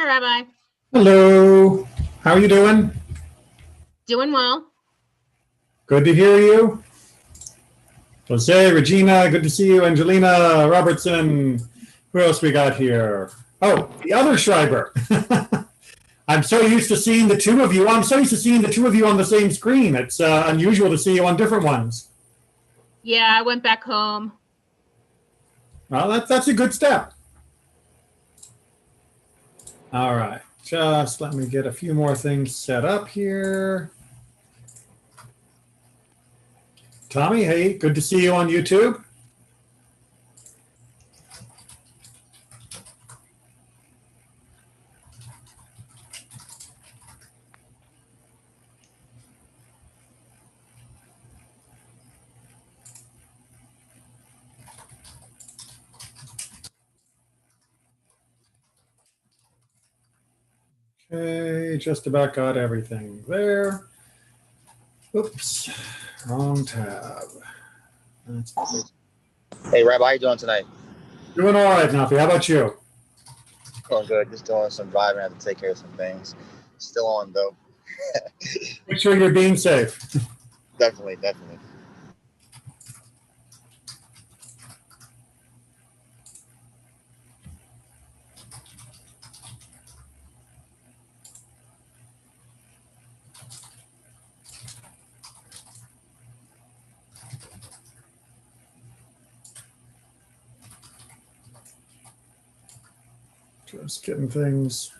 Hi, Rabbi. Hello. How are you doing? Doing well. Good to hear you. Jose, Regina, good to see you. Angelina, Robertson. Who else we got here? Oh, the other Schreiber. I'm so used to seeing the two of you. I'm so used to seeing the two of you on the same screen. It's unusual to see you on different ones. Yeah, I went back home. Well, that's a good step. All right. Just let me get a few more things set up here. Tommy, hey, good to see you on YouTube. Okay, just about got everything there. Oops, wrong tab. Hey, Rabbi, how you doing tonight? Doing all right, Nafi. How about you? Doing good. Just doing some driving. I have to take care of some things. Still on, though. Make sure you're being safe. Definitely. Just getting things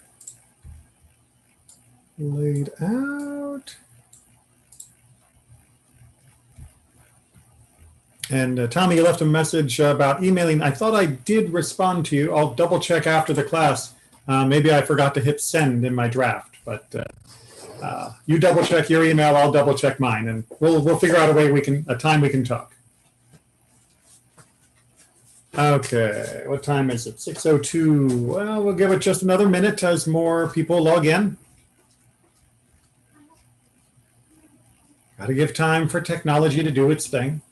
laid out. And Tommy, you left a message about emailing. I thought I did respond to you. I'll double check after the class. Maybe I forgot to hit send in my draft, but you double check your email. I'll double check mine, and we'll figure out a time we can talk. Okay, what time is it? 6:02. Well, we'll give it just another minute as more people log in. Got to give time for technology to do its thing.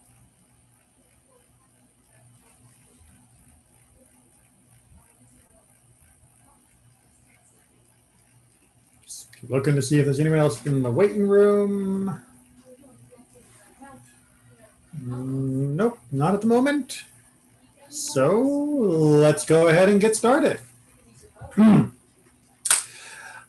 Just keep looking to see if there's anyone else in the waiting room. Nope, not at the moment. So let's go ahead and get started.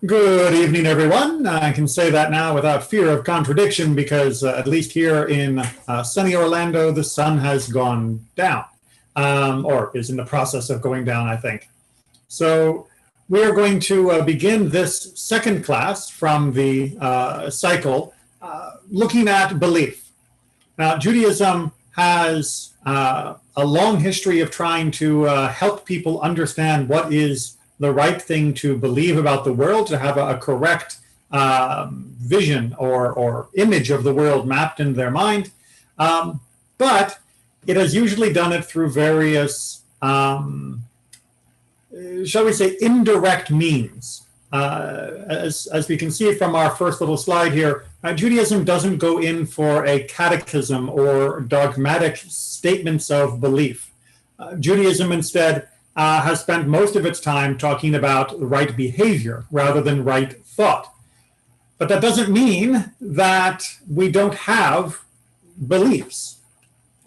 Good evening, everyone. I can say that now without fear of contradiction because at least here in sunny Orlando, the sun has gone down, or is in the process of going down, I think. So we are going to begin this second class from the cycle looking at belief. Now, Judaism has a long history of trying to help people understand what is the right thing to believe about the world, to have a correct vision or image of the world mapped in their mind. But it has usually done it through various, shall we say, indirect means. As we can see from our first little slide here, Judaism doesn't go in for a catechism or dogmatic statements of belief. Judaism instead has spent most of its time talking about right behavior rather than right thought. But that doesn't mean that we don't have beliefs.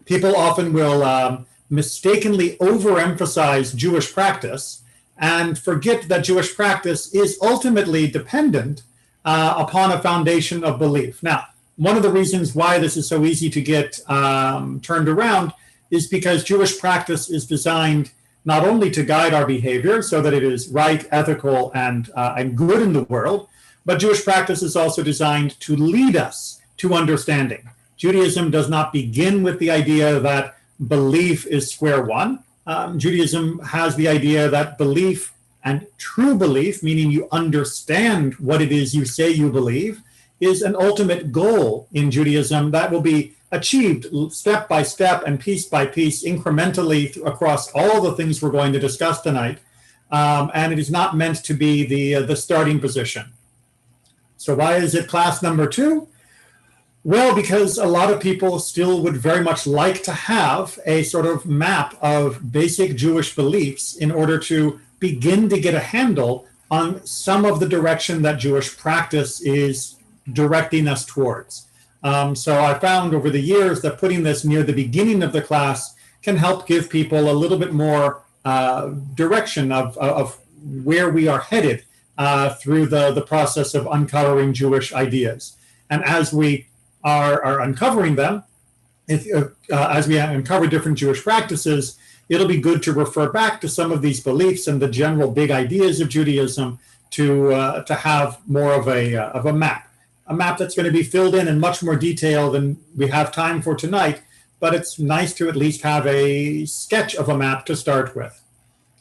People often will mistakenly overemphasize Jewish practice and forget that Jewish practice is ultimately dependent upon a foundation of belief. Now, one of the reasons why this is so easy to get turned around is because Jewish practice is designed not only to guide our behavior so that it is right, ethical, and good in the world, but Jewish practice is also designed to lead us to understanding. Judaism does not begin with the idea that belief is square one. Judaism has the idea that belief and true belief, meaning you understand what it is you say you believe, is an ultimate goal in Judaism that will be achieved step by step and piece by piece, incrementally across all the things we're going to discuss tonight. And it is not meant to be the starting position. So why is it class number 2? Well, because a lot of people still would very much like to have a sort of map of basic Jewish beliefs in order to begin to get a handle on some of the direction that Jewish practice is directing us towards. So I found over the years that putting this near the beginning of the class can help give people a little bit more direction of where we are headed through the process of uncovering Jewish ideas. And as we are uncovering them, as we uncover different Jewish practices, it'll be good to refer back to some of these beliefs and the general big ideas of Judaism to have more of a map that's going to be filled in much more detail than we have time for tonight, but it's nice to at least have a sketch of a map to start with.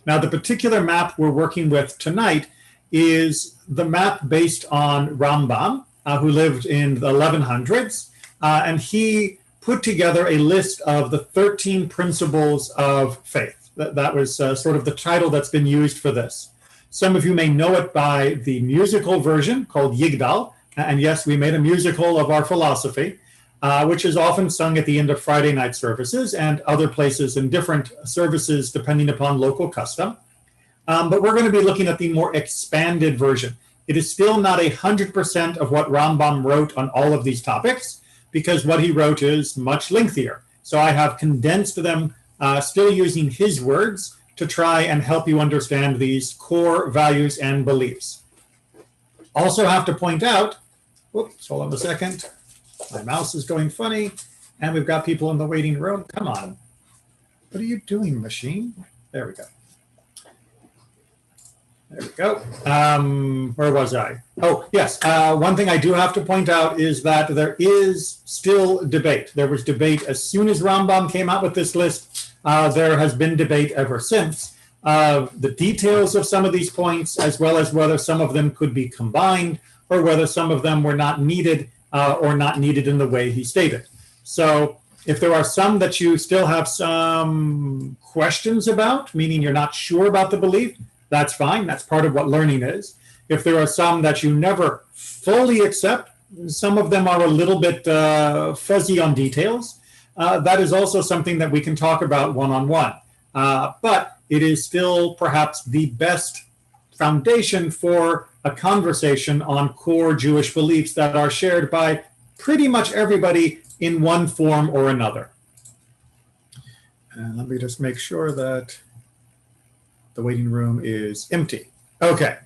Now, the particular map we're working with tonight is the map based on Rambam, who lived in the 1100s, and he put together a list of the 13 principles of faith. That was sort of the title that's been used for this. Some of you may know it by the musical version called Yigdal, and yes, we made a musical of our philosophy, which is often sung at the end of Friday night services and other places in different services depending upon local custom. But we're going to be looking at the more expanded version. It is still not 100% of what Rambam wrote on all of these topics, because what he wrote is much lengthier. So I have condensed them, still using his words, to try and help you understand these core values and beliefs. Also have to point out, whoops, hold on a second. My mouse is going funny, and we've got people in the waiting room. Come on. What are you doing, machine? There we go. There we go. Where was I? Oh, yes. One thing I do have to point out is that there is still debate. There was debate as soon as Rambam came out with this list. There has been debate ever since. The details of some of these points, as well as whether some of them could be combined or whether some of them were not needed or not needed in the way he stated. So if there are some that you still have some questions about, meaning you're not sure about the belief, that's fine. That's part of what learning is. If there are some that you never fully accept, some of them are a little bit fuzzy on details. That is also something that we can talk about one-on-one. But it is still perhaps the best foundation for a conversation on core Jewish beliefs that are shared by pretty much everybody in one form or another. And let me just make sure that the waiting room is empty. Okay,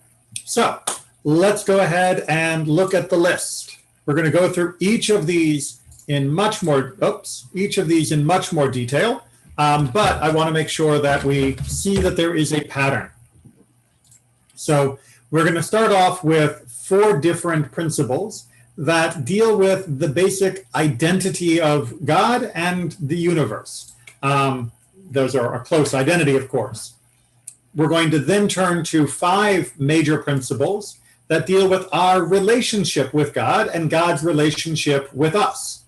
so let's go ahead and look at the list. We're going to go through each of these in much more detail, but I want to make sure that we see that there is a pattern. So we're going to start off with 4 different principles that deal with the basic identity of God and the universe. Those are a close identity, of course. We're going to then turn to 5 major principles that deal with our relationship with God and God's relationship with us.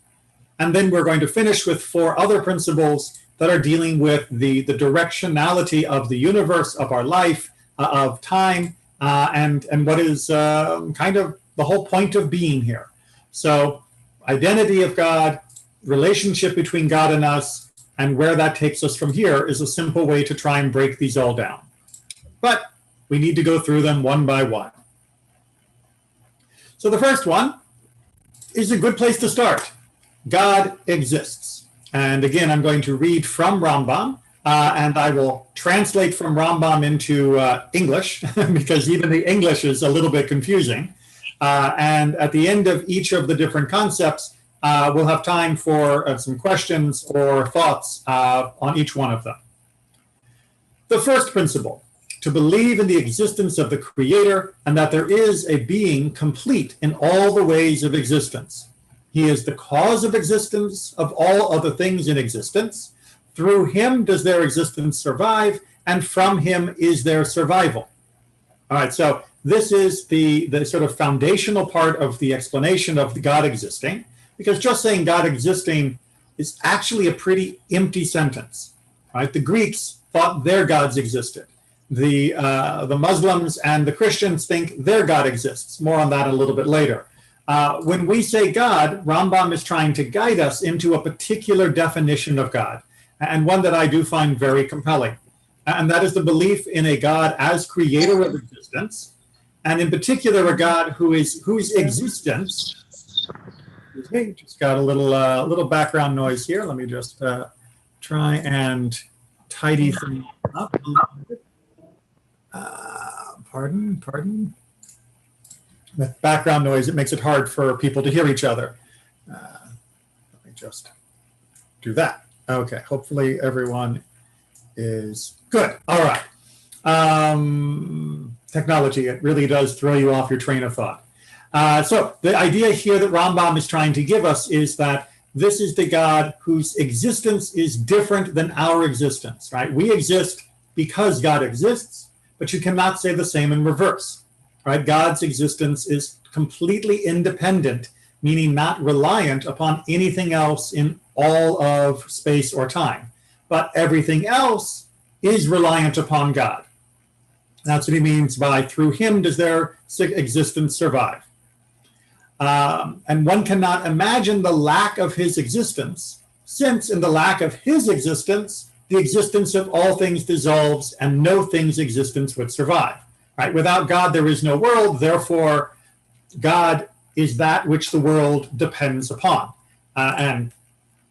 And then we're going to finish with 4 other principles that are dealing with the directionality of the universe, of our life, of time, and what is kind of the whole point of being here. So identity of God, relationship between God and us, and where that takes us from here is a simple way to try and break these all down. But we need to go through them one by one. So the first one is a good place to start. God exists. And again, I'm going to read from Rambam, and I will translate from Rambam into English, because even the English is a little bit confusing. And at the end of each of the different concepts, we'll have time for some questions or thoughts on each one of them. The first principle: to believe in the existence of the Creator and that there is a being complete in all the ways of existence. He is the cause of existence of all other things in existence. Through him does their existence survive, and from him is their survival. All right, so this is the sort of foundational part of the explanation of God existing, because just saying God existing is actually a pretty empty sentence. Right? The Greeks thought their gods existed. The Muslims and the Christians think their God exists. More on that a little bit later. When we say God, Rambam is trying to guide us into a particular definition of God, and one that I do find very compelling. And that is the belief in a God as creator of existence, and in particular a God whose existence. Excuse me, just got a little background noise here. Let me just try and tidy things up a little bit. Pardon. With background noise, it makes it hard for people to hear each other. Let me just do that. Okay, hopefully everyone is good. All right. Technology, it really does throw you off your train of thought. So the idea here that Rambam is trying to give us is that this is the God whose existence is different than our existence, right? We exist because God exists, but you cannot say the same in reverse, right? God's existence is completely independent, meaning not reliant upon anything else in all of space or time. But everything else is reliant upon God. That's what he means by through him does their existence survive. And one cannot imagine the lack of his existence, since in the lack of his existence, the existence of all things dissolves and no thing's existence would survive. Right? Without God, there is no world. Therefore, God is that which the world depends upon. And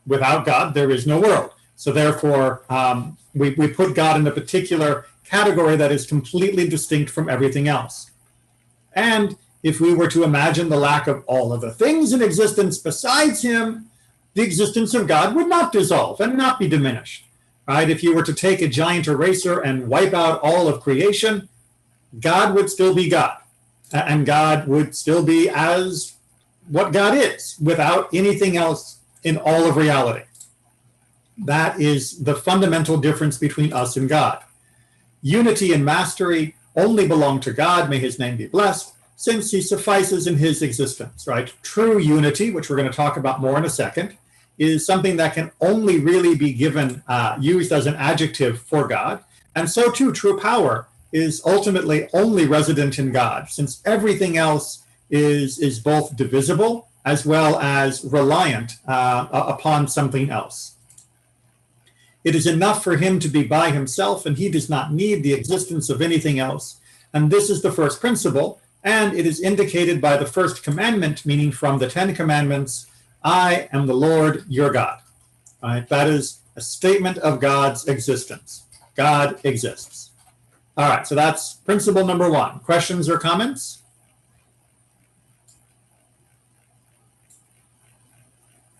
without God, there is no world. So therefore, we put God in a particular category that is completely distinct from everything else. And if we were to imagine the lack of all of the things in existence besides him, the existence of God would not dissolve and not be diminished. Right? If you were to take a giant eraser and wipe out all of creation, God would still be God. And God would still be as what God is, without anything else in all of reality. That is the fundamental difference between us and God. Unity and mastery only belong to God, may his name be blessed, since he suffices in his existence, right? True unity, which we're going to talk about more in a second, is something that can only really be given, used as an adjective for God. And so too, true power is ultimately only resident in God, since everything else is both divisible as well as reliant upon something else. It is enough for him to be by himself, and he does not need the existence of anything else. And this is the first principle, and it is indicated by the first commandment, meaning from the 10 commandments, I am the Lord your God. Right? That is a statement of God's existence. God exists. All right, so that's principle number 1. Questions or comments?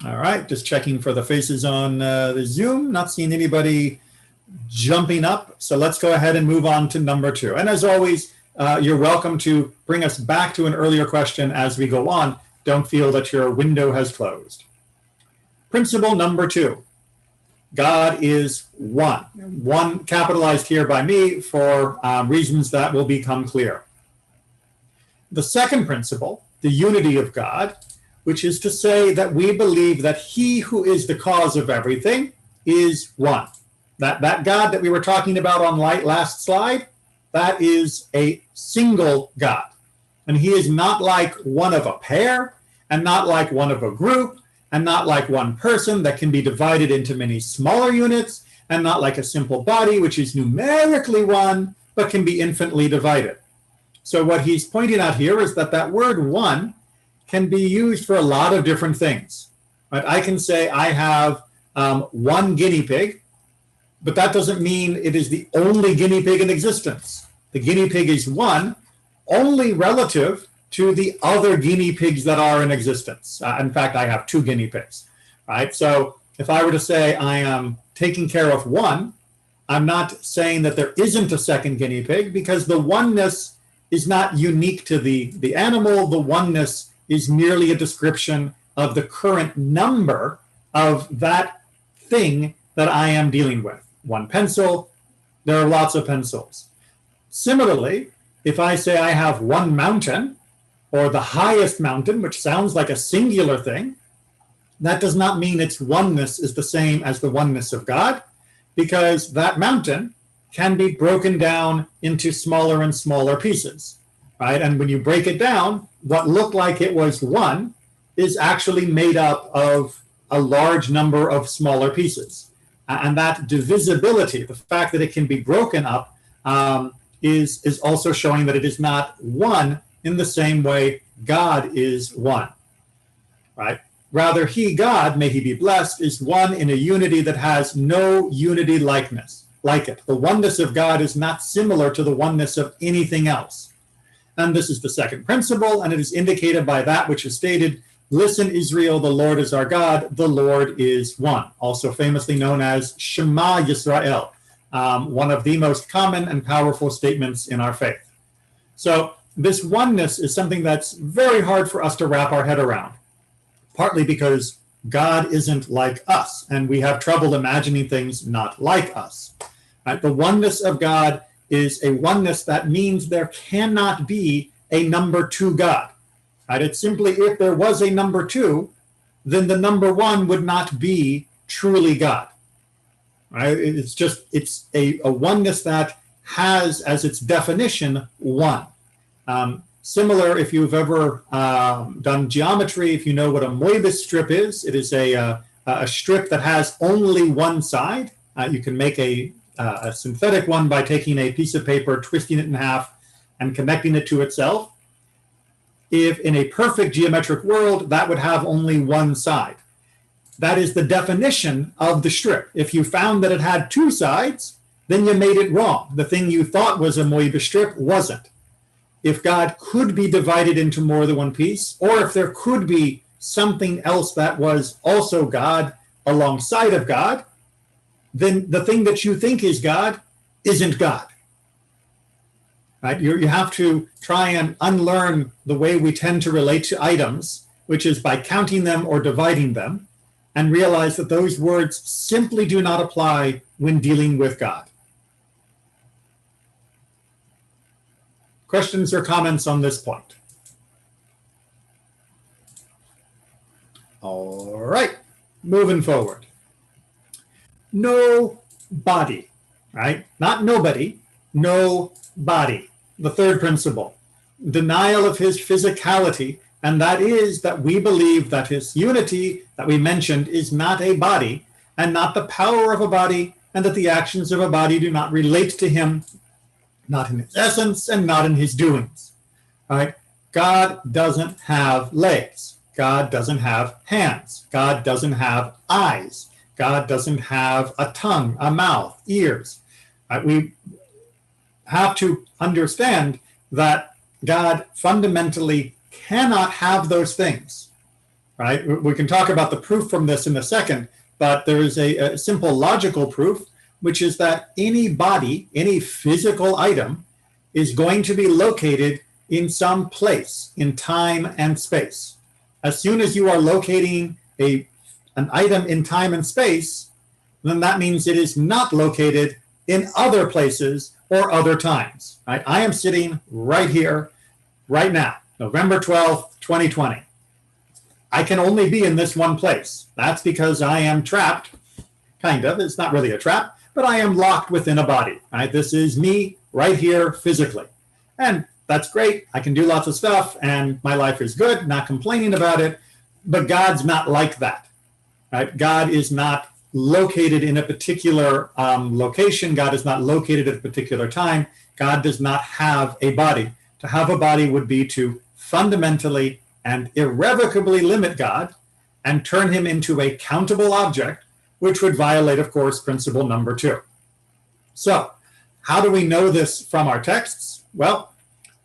All right, just checking for the faces on the Zoom. Not seeing anybody jumping up. So let's go ahead and move on to number 2. And as always, you're welcome to bring us back to an earlier question as we go on. Don't feel that your window has closed. Principle number 2. God is one. One capitalized here by me for reasons that will become clear. The second principle, the unity of God, which is to say that we believe that he who is the cause of everything is one. That God that we were talking about on last slide, that is a single God. And he is not like one of a pair, and not like one of a group, and not like one person that can be divided into many smaller units, and not like a simple body, which is numerically one, but can be infinitely divided. So what he's pointing out here is that that word one can be used for a lot of different things. Right? I can say I have one guinea pig, but that doesn't mean it is the only guinea pig in existence. The guinea pig is one only relative to the other guinea pigs that are in existence. In fact, I have 2 guinea pigs. Right? So if I were to say I am taking care of one, I'm not saying that there isn't a second guinea pig, because the oneness is not unique to the animal. The oneness is merely a description of the current number of that thing that I am dealing with. One pencil, there are lots of pencils. Similarly, if I say I have one mountain, or the highest mountain, which sounds like a singular thing, that does not mean its oneness is the same as the oneness of God, because that mountain can be broken down into smaller and smaller pieces. Right? And when you break it down, what looked like it was one is actually made up of a large number of smaller pieces. And that divisibility, the fact that it can be broken up, is also showing that it is not one in the same way God is one, right? Rather, he, God, may he be blessed, is one in a unity that has no unity likeness, like it. The oneness of God is not similar to the oneness of anything else. And this is the second principle, and it is indicated by that which is stated, listen, Israel, the Lord is our God, the Lord is one, also famously known as Shema Yisrael, one of the most common and powerful statements in our faith. So this oneness is something that's very hard for us to wrap our head around, partly because God isn't like us, and we have trouble imagining things not like us. Right? The oneness of God is a oneness that means there cannot be a number two God. Right? It's simply, if there was a number two, then the number one would not be truly God. Right? It's a oneness that has as its definition one. Similar, if you've ever done geometry, if you know what a Moebius strip is, it is a strip that has only one side. You can make a synthetic one by taking a piece of paper, twisting it in half, and connecting it to itself. If in a perfect geometric world, that would have only one side. That is the definition of the strip. If you found that it had two sides, then you made it wrong. The thing you thought was a Moebius strip wasn't. If God could be divided into more than one piece, or if there could be something else that was also God alongside of God, then the thing that you think is God isn't God. Right? You have to try and unlearn the way we tend to relate to items, which is by counting them or dividing them, and realize that those words simply do not apply when dealing with God. Questions or comments on this point? All right, moving forward. No body, right? Not nobody, no body. The third principle, denial of his physicality, and that is that we believe that his unity that we mentioned is not a body and not the power of a body, and that the actions of a body do not relate to him, not in his essence and not in his doings. Right? God doesn't have legs. God doesn't have hands. God doesn't have eyes. God doesn't have a tongue, a mouth, ears. Right? We have to understand that God fundamentally cannot have those things. Right? We can talk about the proof from this in a second, but there is a simple logical proof, which is that any body, any physical item, is going to be located in some place in time and space. As soon as you are locating an item in time and space, then that means it is not located in other places or other times. Right? I am sitting right here, right now, November 12th, 2020. I can only be in this one place. That's because I am trapped, kind of. It's not really a trap, but I am locked within a body. Right? This is me right here physically. And that's great. I can do lots of stuff, and my life is good, not complaining about it, but God's not like that. Right? God is not located in a particular location. God is not located at a particular time. God does not have a body. To have a body would be to fundamentally and irrevocably limit God and turn him into a countable object, which would violate, of course, principle number 2. So, how do we know this from our texts? Well,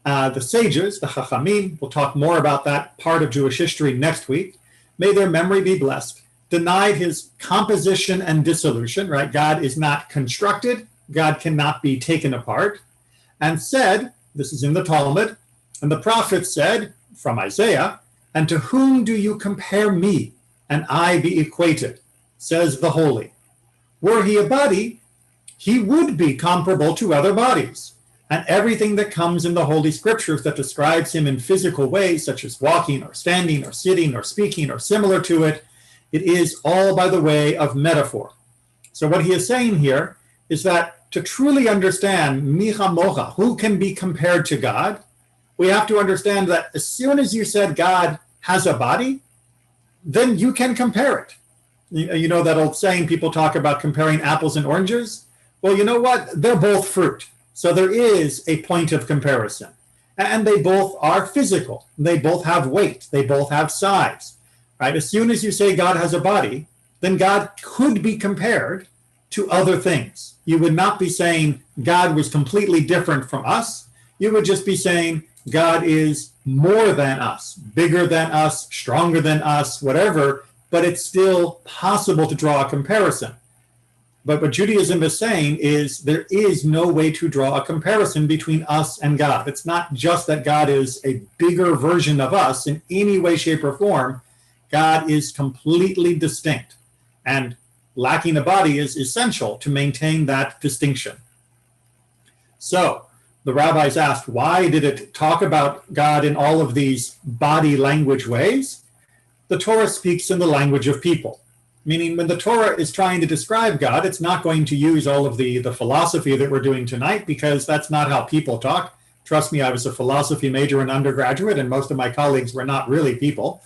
the sages, the Chachamim, we'll talk more about that part of Jewish history next week. May their memory be blessed. Denied his composition and dissolution, right? God is not constructed. God cannot be taken apart. And said, this is in the Talmud, and the prophet said, from Isaiah, and to whom do you compare me, and I be equated, says the Holy. Were he a body, he would be comparable to other bodies. And everything that comes in the Holy Scriptures that describes him in physical ways, such as walking or standing or sitting or speaking or similar to it, it is all by the way of metaphor. So what he is saying here is that to truly understand Micha Mocha, who can be compared to God, we have to understand that as soon as you said God has a body, then you can compare it. You know that old saying, people talk about comparing apples and oranges? Well, you know what? They're both fruit. So there is a point of comparison. And they both are physical. They both have weight. They both have size. Right? As soon as you say God has a body, then God could be compared to other things. You would not be saying God was completely different from us. You would just be saying God is more than us, bigger than us, stronger than us, whatever, but it's still possible to draw a comparison. But what Judaism is saying is there is no way to draw a comparison between us and God. It's not just that God is a bigger version of us in any way, shape, or form. God is completely distinct. And lacking a body is essential to maintain that distinction. So the rabbis asked, why did it talk about God in all of these body language ways? The Torah speaks in the language of people. Meaning when the Torah is trying to describe God, it's not going to use all of the philosophy that we're doing tonight, because that's not how people talk. Trust me, I was a philosophy major in undergraduate, and most of my colleagues were not really people.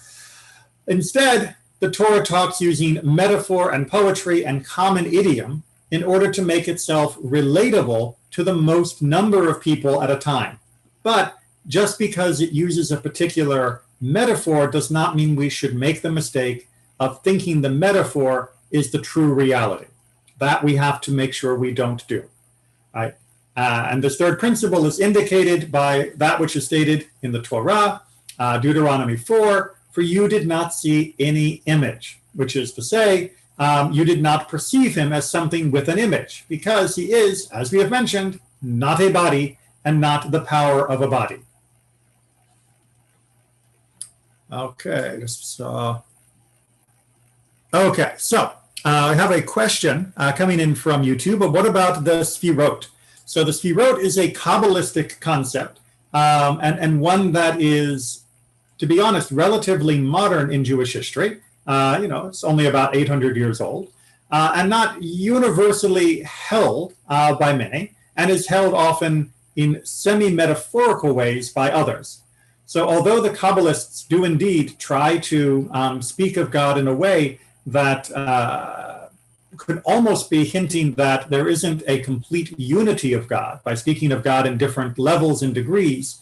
Instead, the Torah talks using metaphor and poetry and common idiom in order to make itself relatable to the most number of people at a time. But just because it uses a particular metaphor does not mean we should make the mistake of thinking the metaphor is the true reality. That we have to make sure we don't do. Right? And this third principle is indicated by that which is stated in the Torah, Deuteronomy 4, for you did not see any image, which is to say, you did not perceive him as something with an image, because he is, as we have mentioned, not a body and not the power of a body. Okay, so I have a question coming in from YouTube, but what about the Sfirot? So the Sfirot is a Kabbalistic concept, and one that is, to be honest, relatively modern in Jewish history. It's only about 800 years old, and not universally held by many, and is held often in semi-metaphorical ways by others. So although the Kabbalists do indeed try to speak of God in a way that could almost be hinting that there isn't a complete unity of God by speaking of God in different levels and degrees,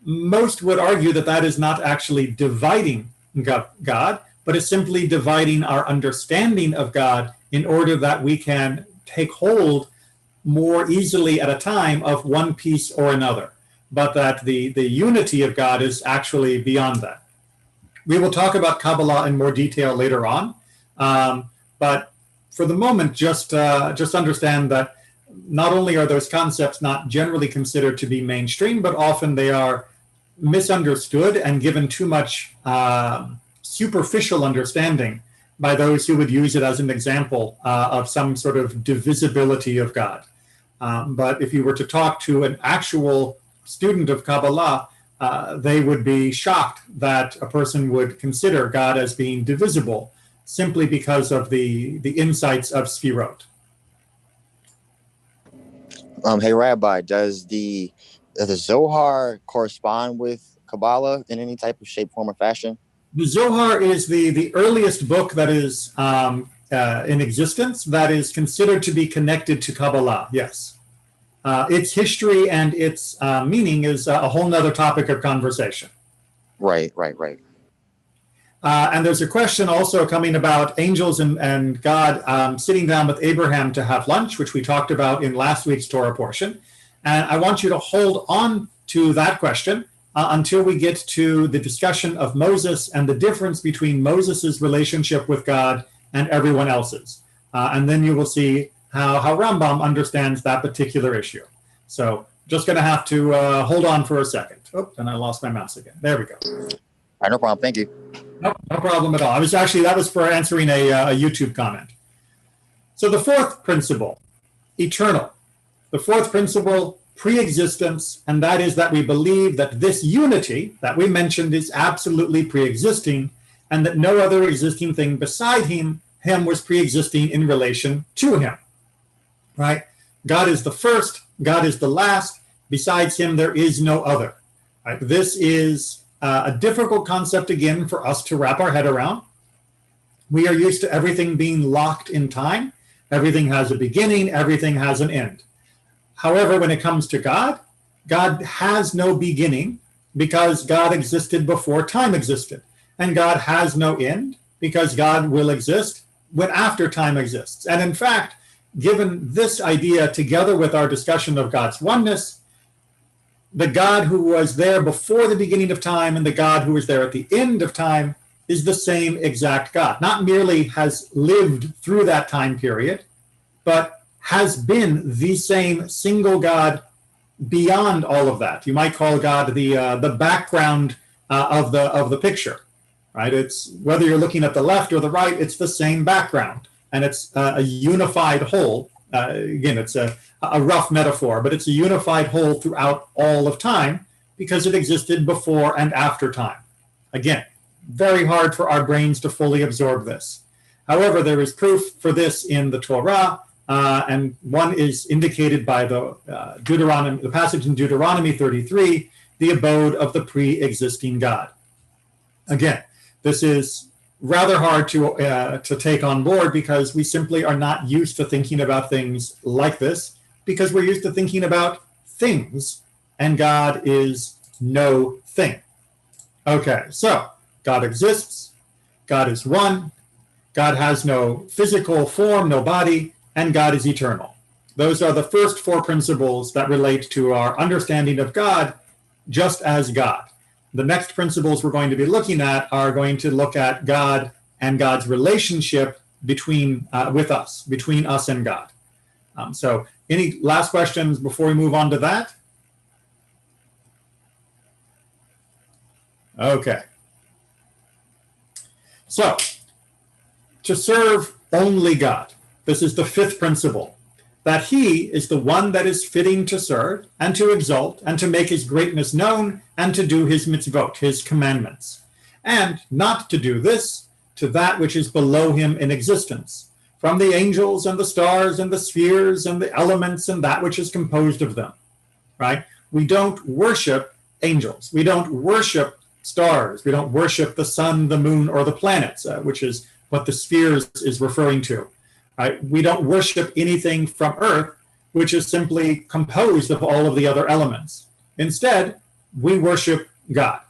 most would argue that that is not actually dividing God, but is simply dividing our understanding of God in order that we can take hold more easily at a time of one piece or another, but that the unity of God is actually beyond that. We will talk about Kabbalah in more detail later on, but for the moment, just understand that not only are those concepts not generally considered to be mainstream, but often they are misunderstood and given too much superficial understanding by those who would use it as an example of some sort of divisibility of God. But if you were to talk to an actual student of Kabbalah, they would be shocked that a person would consider God as being divisible simply because of the insights of Sfirot. Hey, Rabbi, does the Zohar correspond with Kabbalah in any type of shape, form, or fashion? The Zohar is the earliest book that is in existence that is considered to be connected to Kabbalah, yes. Its history and its meaning is a whole nother topic of conversation. Right. And there's a question also coming about angels and God sitting down with Abraham to have lunch, which we talked about in last week's Torah portion. And I want you to hold on to that question until we get to the discussion of Moses and the difference between Moses's relationship with God and everyone else's. And then you will see how Rambam understands that particular issue. So just going to have to hold on for a second. Oh, and I lost my mouse again. There we go. All right, no problem. Thank you. No problem at all. That was for answering a YouTube comment. So the fourth principle, eternal. The fourth principle, pre-existence, and that is that we believe that this unity that we mentioned is absolutely pre-existing, and that no other existing thing beside him was pre-existing in relation to him. Right? God is the first, God is the last, besides him there is no other. Right? This is a difficult concept, again, for us to wrap our head around. We are used to everything being locked in time. Everything has a beginning, everything has an end. However, when it comes to God, God has no beginning because God existed before time existed. And God has no end because God will exist when after time exists. And in fact, given this idea together with our discussion of God's oneness, the God who was there before the beginning of time and the God who is there at the end of time is the same exact God. Not merely has lived through that time period, but has been the same single God beyond all of that. You might call God the background of the picture, right? It's whether you're looking at the left or the right, it's the same background, and it's a unified whole. Again, it's a rough metaphor, but it's a unified whole throughout all of time because it existed before and after time. Again, very hard for our brains to fully absorb this. However, there is proof for this in the Torah, and one is indicated by the passage in Deuteronomy 33, the abode of the pre-existing God. Again, this is rather hard to take on board because we simply are not used to thinking about things like this, because we're used to thinking about things, and God is no thing. Okay, so God exists, God is one, God has no physical form, no body, and God is eternal. Those are the first four principles that relate to our understanding of God just as God. The next principles we're going to be looking at are going to look at God and God's relationship between us and God. So any last questions before we move on to that? Okay. So, to serve only God. This is the fifth principle, that he is the one that is fitting to serve and to exalt and to make his greatness known and to do his mitzvot, his commandments, and not to do this to that which is below him in existence, from the angels and the stars and the spheres and the elements and that which is composed of them, right? We don't worship angels. We don't worship stars. We don't worship the sun, the moon, or the planets, which is what the spheres is referring to. Right? We don't worship anything from earth, which is simply composed of all of the other elements. Instead, we worship God.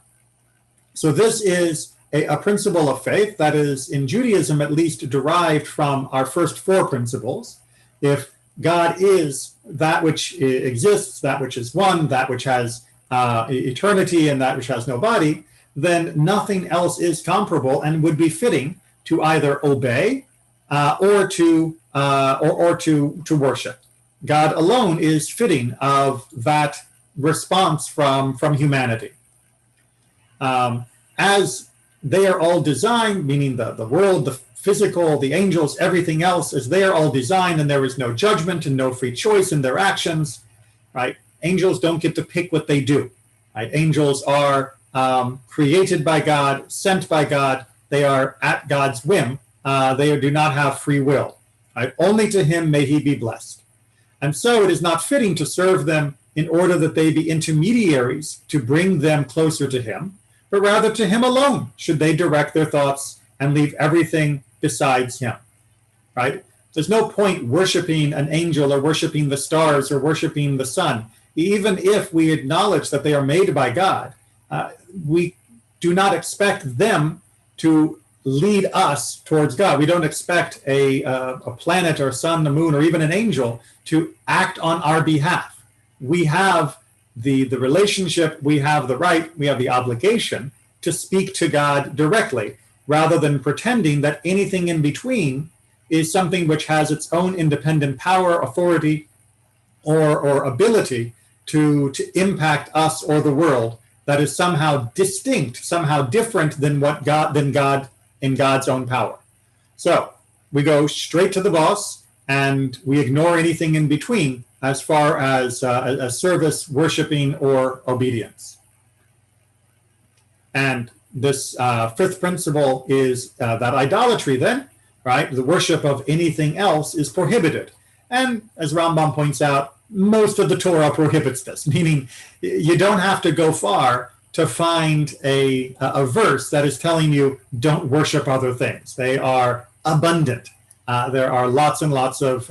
So this is a principle of faith that is, in Judaism at least, derived from our first four principles. If God is that which exists, that which is one, that which has eternity, and that which has no body, then nothing else is comparable and would be fitting to either obey or to worship. God alone is fitting of that response from humanity. As they are all designed, meaning the world, the physical, the angels, everything else, as they are all designed and there is no judgment and no free choice in their actions, right? Angels don't get to pick what they do, right? Angels are created by God, sent by God. They are at God's whim. They do not have free will. Right? Only to him may he be blessed. And so it is not fitting to serve them in order that they be intermediaries to bring them closer to him, but rather to him alone should they direct their thoughts and leave everything besides him. Right? There's no point worshiping an angel or worshiping the stars or worshiping the sun. Even if we acknowledge that they are made by God, we do not expect them to lead us towards God. We don't expect a planet or sun, the moon, or even an angel to act on our behalf. We have the relationship, we have the right, we have the obligation to speak to God directly, rather than pretending that anything in between is something which has its own independent power, authority, or ability to impact us or the world, that is somehow distinct, somehow different than God in God's own power. So we go straight to the boss and we ignore anything in between as far as service, worshiping, or obedience. And this fifth principle is that idolatry then, right, the worship of anything else is prohibited. And as Rambam points out, most of the Torah prohibits this, meaning you don't have to go far to find a verse that is telling you don't worship other things. They are abundant. There are lots and lots of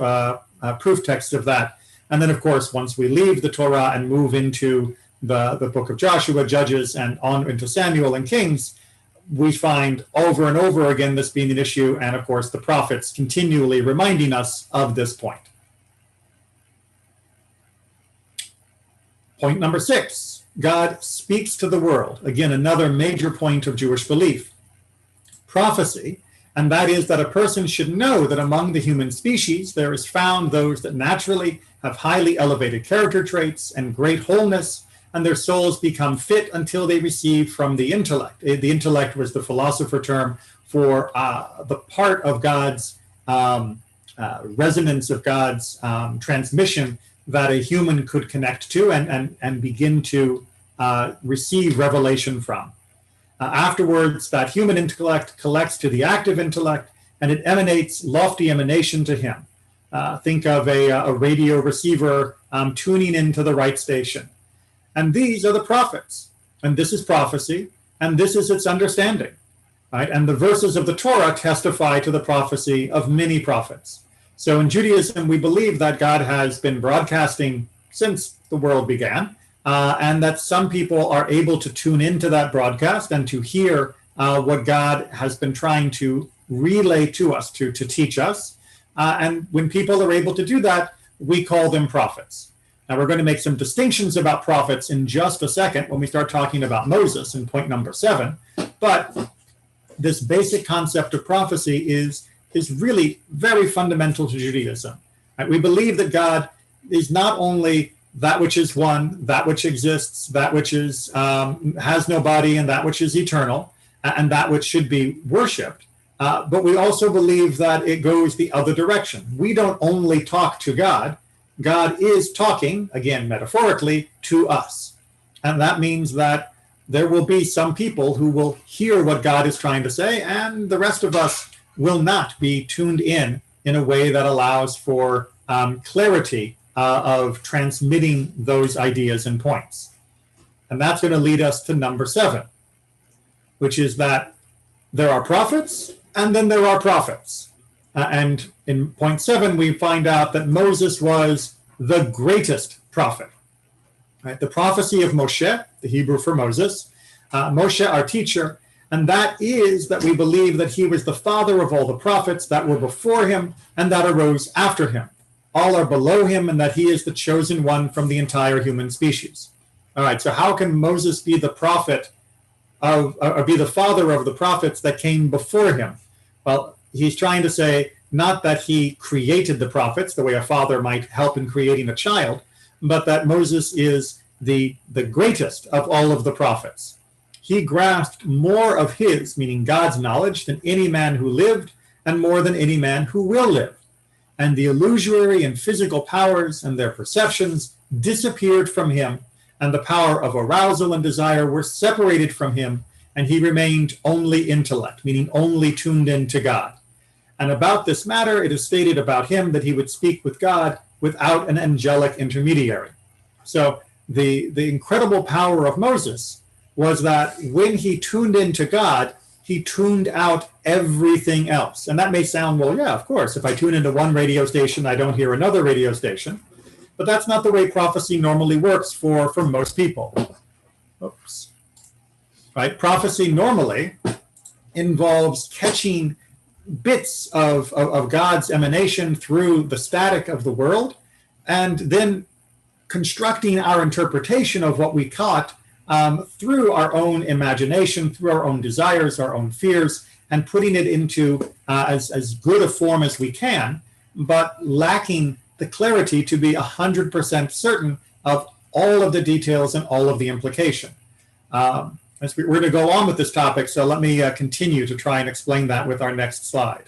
proof texts of that. And then, of course, once we leave the Torah and move into the book of Joshua, Judges, and on into Samuel and Kings, we find over and over again this being an issue, and of course the prophets continually reminding us of this point. Point number 6, God speaks to the world. Again, another major point of Jewish belief. Prophecy, and that is that a person should know that among the human species there is found those that naturally have highly elevated character traits and great wholeness, and their souls become fit until they receive from the intellect. The intellect was the philosopher term for the part of God's resonance of God's transmission that a human could connect to and begin to receive revelation from. Afterwards, that human intellect collects to the active intellect, and it emanates lofty emanation to him. Think of a radio receiver tuning into the right station. And these are the prophets, and this is prophecy, and this is its understanding, right? And the verses of the Torah testify to the prophecy of many prophets. So in Judaism, we believe that God has been broadcasting since the world began, and that some people are able to tune into that broadcast and to hear what God has been trying to relay to us, to teach us. And when people are able to do that, we call them prophets. Now, we're going to make some distinctions about prophets in just a second when we start talking about Moses in point number 7. But this basic concept of prophecy is really very fundamental to Judaism. Right? We believe that God is not only that which is one, that which exists, that which is has no body, and that which is eternal, and that which should be worshipped. But we also believe that it goes the other direction. We don't only talk to God. God is talking, again, metaphorically, to us. And that means that there will be some people who will hear what God is trying to say, and the rest of us will not be tuned in a way that allows for clarity of transmitting those ideas and points. And that's going to lead us to number 7, which is that there are prophets, and then there are prophets. And in point 7, we find out that Moses was the greatest prophet. Right? The prophecy of Moshe, the Hebrew for Moses, Moshe, our teacher, and that is that we believe that he was the father of all the prophets that were before him and that arose after him. All are below him, and that he is the chosen one from the entire human species. All right, so how can Moses be the prophet or be the father of the prophets that came before him? Well, he's trying to say not that he created the prophets the way a father might help in creating a child, but that Moses is the greatest of all of the prophets. He grasped more of his, meaning God's knowledge, than any man who lived, and more than any man who will live. And the illusory and physical powers and their perceptions disappeared from him, and the power of arousal and desire were separated from him, and he remained only intellect, meaning only tuned in to God. And about this matter, it is stated about him that he would speak with God without an angelic intermediary. So the incredible power of Moses was that when he tuned into God, he tuned out everything else. And that may sound, well, yeah, of course, if I tune into one radio station, I don't hear another radio station. But that's not the way prophecy normally works for most people. Oops. Right? Prophecy normally involves catching bits of God's emanation through the static of the world, and then constructing our interpretation of what we caught through our own imagination, through our own desires, our own fears, and putting it into as good a form as we can, but lacking the clarity to be 100% certain of all of the details and all of the implication. We're going to go on with this topic, so let me continue to try and explain that with our next slide.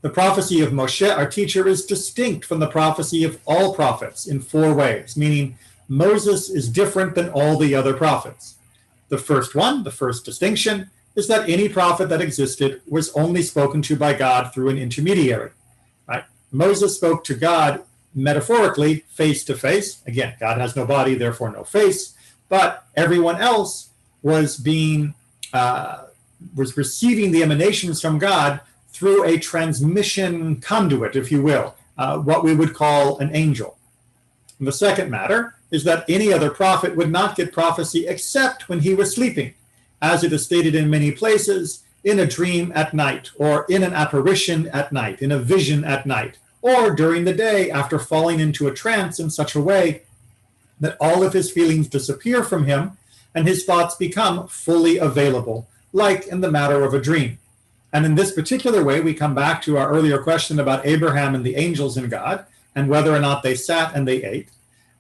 The prophecy of Moshe, our teacher, is distinct from the prophecy of all prophets in 4 ways, meaning Moses is different than all the other prophets. The first one, the first distinction, is that any prophet that existed was only spoken to by God through an intermediary. Right? Moses spoke to God metaphorically, face to face. Again, God has no body, therefore no face. But everyone else was receiving the emanations from God through a transmission conduit, if you will, what we would call an angel. And the second matter is that any other prophet would not get prophecy except when he was sleeping, as it is stated in many places, in a dream at night, or in an apparition at night, in a vision at night, or during the day after falling into a trance in such a way that all of his feelings disappear from him and his thoughts become fully available, like in the matter of a dream. And in this particular way, we come back to our earlier question about Abraham and the angels and God, and whether or not they sat and they ate.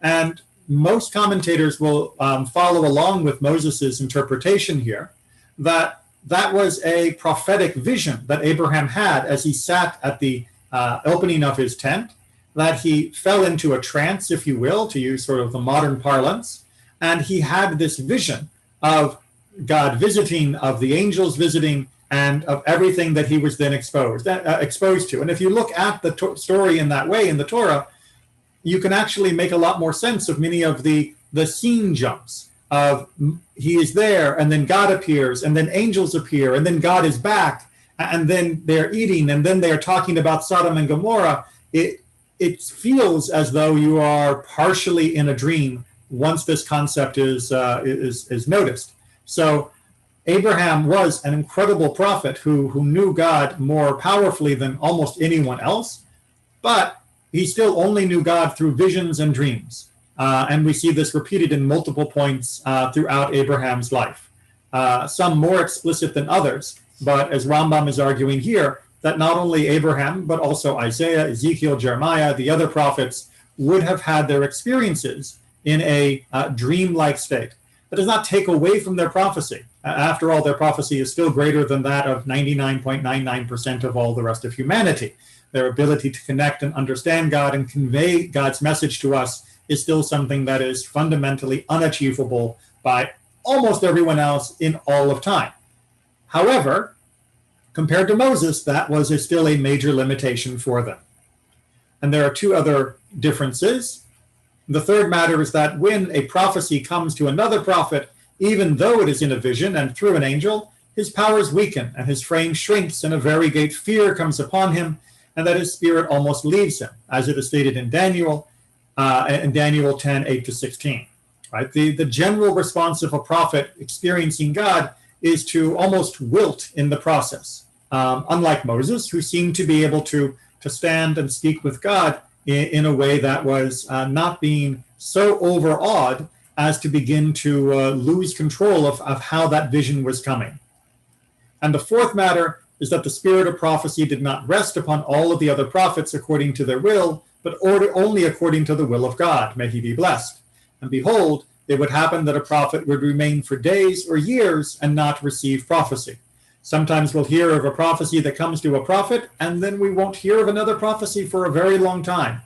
And most commentators will follow along with Moses's interpretation here, that was a prophetic vision that Abraham had as he sat at the opening of his tent, that he fell into a trance, if you will, to use sort of the modern parlance, and he had this vision of God visiting, of the angels visiting, and of everything that he was then exposed to. And if you look at the story in that way in the Torah, you can actually make a lot more sense of many of the scene jumps of he is there, and then God appears, and then angels appear, and then God is back, and then they're eating, and then they're talking about Sodom and Gomorrah. It feels as though you are partially in a dream once this concept is noticed. So Abraham was an incredible prophet who knew God more powerfully than almost anyone else, but he still only knew God through visions and dreams. And we see this repeated in multiple points throughout Abraham's life. Some more explicit than others, but as Rambam is arguing here, that not only Abraham, but also Isaiah, Ezekiel, Jeremiah, the other prophets would have had their experiences in a dream-like state. That does not take away from their prophecy. After all, their prophecy is still greater than that of 99.99% of all the rest of humanity. Their ability to connect and understand God and convey God's message to us is still something that is fundamentally unachievable by almost everyone else in all of time. However, compared to Moses, that was still a major limitation for them. And there are two other differences. The third matter is that when a prophecy comes to another prophet, even though it is in a vision and through an angel, his powers weaken and his frame shrinks and a very great fear comes upon him, and that his spirit almost leaves him, as it is stated in Daniel 10, 8-16. Right? The general response of a prophet experiencing God is to almost wilt in the process. Unlike Moses, who seemed to be able to stand and speak with God in a way that was not being so overawed as to begin to lose control of how that vision was coming. And the fourth matter is that the spirit of prophecy did not rest upon all of the other prophets according to their will, but only according to the will of God. May he be blessed. And behold, it would happen that a prophet would remain for days or years and not receive prophecy. Sometimes we'll hear of a prophecy that comes to a prophet, and then we won't hear of another prophecy for a very long time.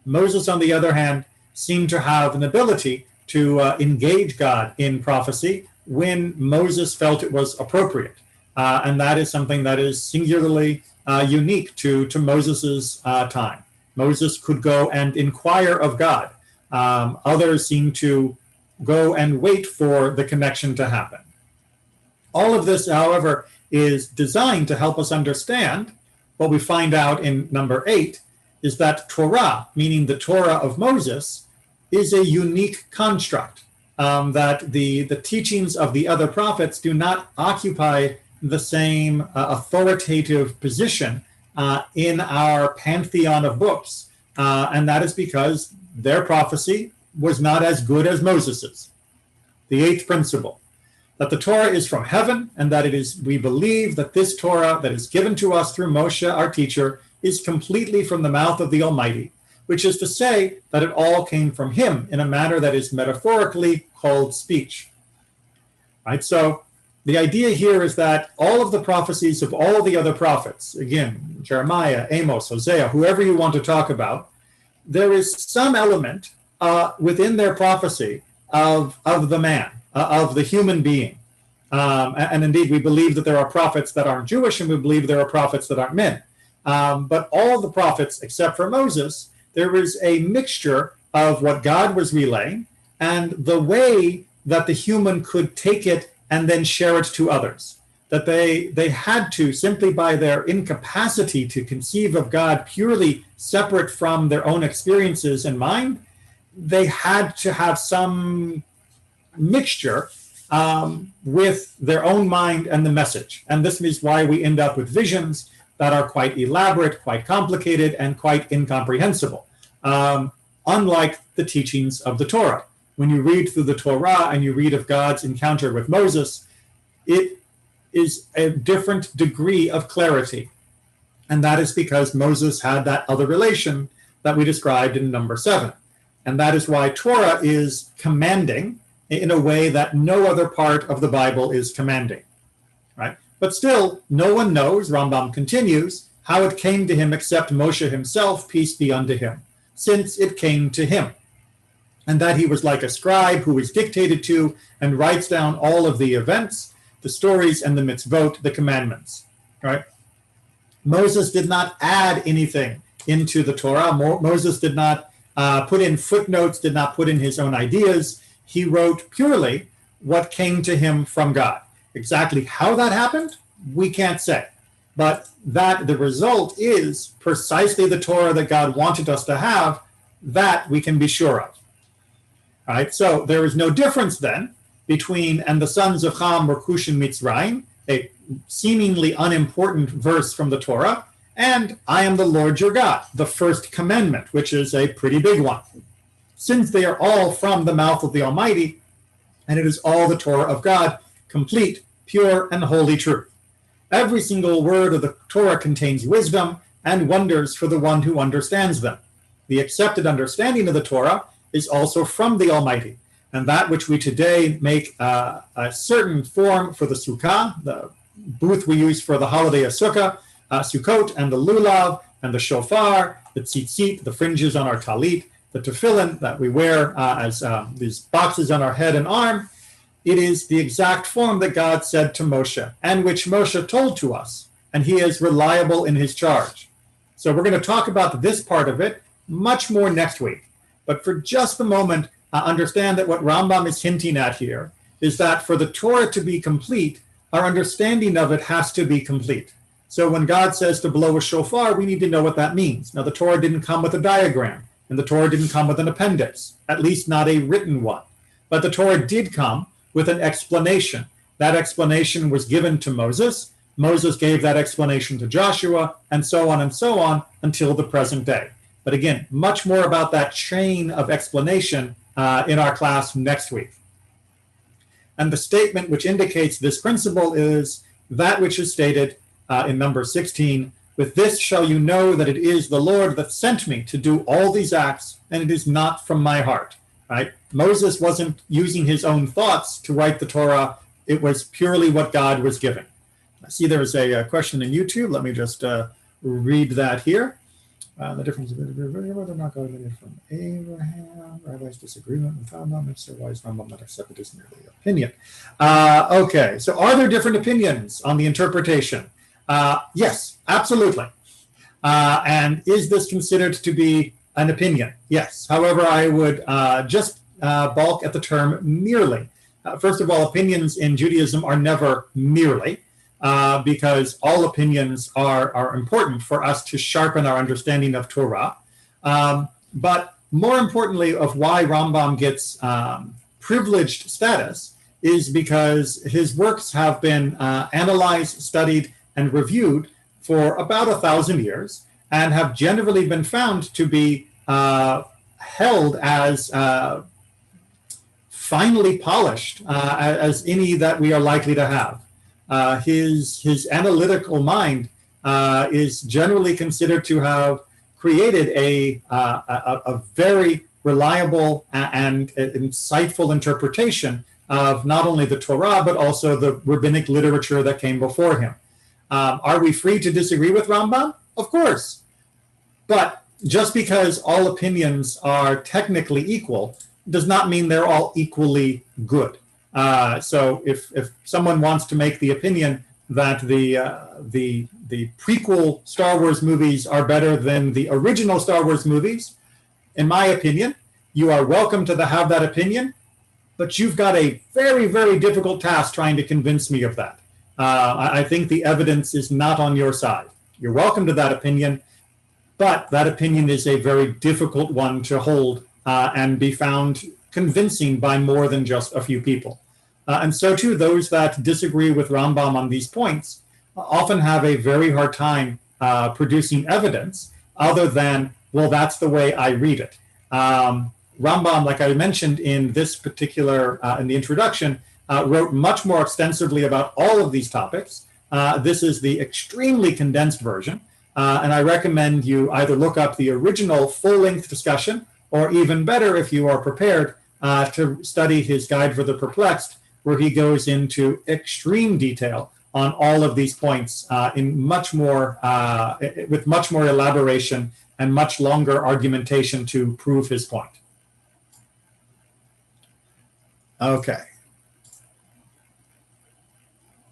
Moses, on the other hand, seemed to have an ability to engage God in prophecy when Moses felt it was appropriate. And that is something that is singularly unique to Moses's time. Moses could go and inquire of God. Others seem to go and wait for the connection to happen. All of this, however, is designed to help us understand what we find out in number 8 is that Torah, meaning the Torah of Moses, is a unique construct, that the teachings of the other prophets do not occupy the same authoritative position in our pantheon of books. And that is because their prophecy was not as good as Moses's. The 8th principle, that the Torah is from heaven, and that we believe that this Torah that is given to us through Moshe, our teacher, is completely from the mouth of the Almighty, which is to say that it all came from him in a manner that is metaphorically called speech. Right? So the idea here is that all of the prophecies of all the other prophets, again, Jeremiah, Amos, Hosea, whoever you want to talk about, there is some element within their prophecy of the man, of the human being. And indeed, we believe that there are prophets that aren't Jewish, and we believe there are prophets that aren't men. But all the prophets, except for Moses, there is a mixture of what God was relaying and the way that the human could take it and then share it to others. that they had to, simply by their incapacity to conceive of God purely separate from their own experiences and mind, they had to have some mixture with their own mind and the message. And this is why we end up with visions that are quite elaborate, quite complicated, and quite incomprehensible, unlike the teachings of the Torah. When you read through the Torah and you read of God's encounter with Moses, it is a different degree of clarity. And that is because Moses had that other relation that we described in number 7. And that is why Torah is commanding in a way that no other part of the Bible is commanding, right? But still, no one knows, Rambam continues, how it came to him except Moshe himself, peace be unto him, since it came to him. And that he was like a scribe who is dictated to and writes down all of the events, the stories, and the mitzvot, the commandments, right? Moses did not add anything into the Torah. Moses did not put in footnotes, did not put in his own ideas. He wrote purely what came to him from God. Exactly how that happened, we can't say. But that the result is precisely the Torah that God wanted us to have, that we can be sure of. All right, so there is no difference then between, and the sons of Ham were Cush and Mitzrayim, a seemingly unimportant verse from the Torah, and I am the Lord your God, the first commandment, which is a pretty big one. Since they are all from the mouth of the Almighty, and it is all the Torah of God, complete, pure, and holy truth. Every single word of the Torah contains wisdom and wonders for the one who understands them. The accepted understanding of the Torah is also from the Almighty, and that which we today make a certain form for the Sukkah, the booth we use for the holiday of Sukkot, and the lulav, and the shofar, the tzitzit, the fringes on our talit, the tefillin that we wear as these boxes on our head and arm, it is the exact form that God said to Moshe, and which Moshe told to us, and he is reliable in his charge. So we're going to talk about this part of it much more next week. But for just a moment, understand that what Rambam is hinting at here is that for the Torah to be complete, our understanding of it has to be complete. So when God says to blow a shofar, we need to know what that means. Now, the Torah didn't come with a diagram, and the Torah didn't come with an appendix, at least not a written one. But the Torah did come with an explanation. That explanation was given to Moses. Moses gave that explanation to Joshua, and so on until the present day. But again, much more about that chain of explanation in our class next week. And the statement which indicates this principle is that which is stated in number 16, with this shall you know that it is the Lord that sent me to do all these acts, and it is not from my heart. Right? Moses wasn't using his own thoughts to write the Torah. It was purely what God was giving. I see there's a question in YouTube. Let me just read that here. The difference whether or not God made it from Abraham, Rabbi's disagreement with Rambam, if so, why is Rambam not accepted as merely opinion? Okay, so are there different opinions on the interpretation? Yes, absolutely. And is this considered to be an opinion? Yes. However, I would just balk at the term merely. First of all, opinions in Judaism are never merely, because all opinions are important for us to sharpen our understanding of Torah. But more importantly, of why Rambam gets privileged status is because his works have been analyzed, studied, and reviewed for about 1,000 years, and have generally been found to be held as finely polished as any that we are likely to have. His analytical mind is generally considered to have created a very reliable and insightful interpretation of not only the Torah, but also the rabbinic literature that came before him. Are we free to disagree with Rambam? Of course. But just because all opinions are technically equal does not mean they're all equally good. So if someone wants to make the opinion that the prequel Star Wars movies are better than the original Star Wars movies, in my opinion, you are welcome to have that opinion, but you've got a very, very difficult task trying to convince me of that. I think the evidence is not on your side. You're welcome to that opinion, but that opinion is a very difficult one to hold and be found convincing by more than just a few people. And so too, those that disagree with Rambam on these points often have a very hard time producing evidence other than, well, that's the way I read it. Rambam, like I mentioned in this particular, in the introduction, wrote much more extensively about all of these topics. This is the extremely condensed version, and I recommend you either look up the original full-length discussion, or even better, if you are prepared, to study his Guide for the Perplexed, where he goes into extreme detail on all of these points in much more, with much more elaboration and much longer argumentation to prove his point. Okay.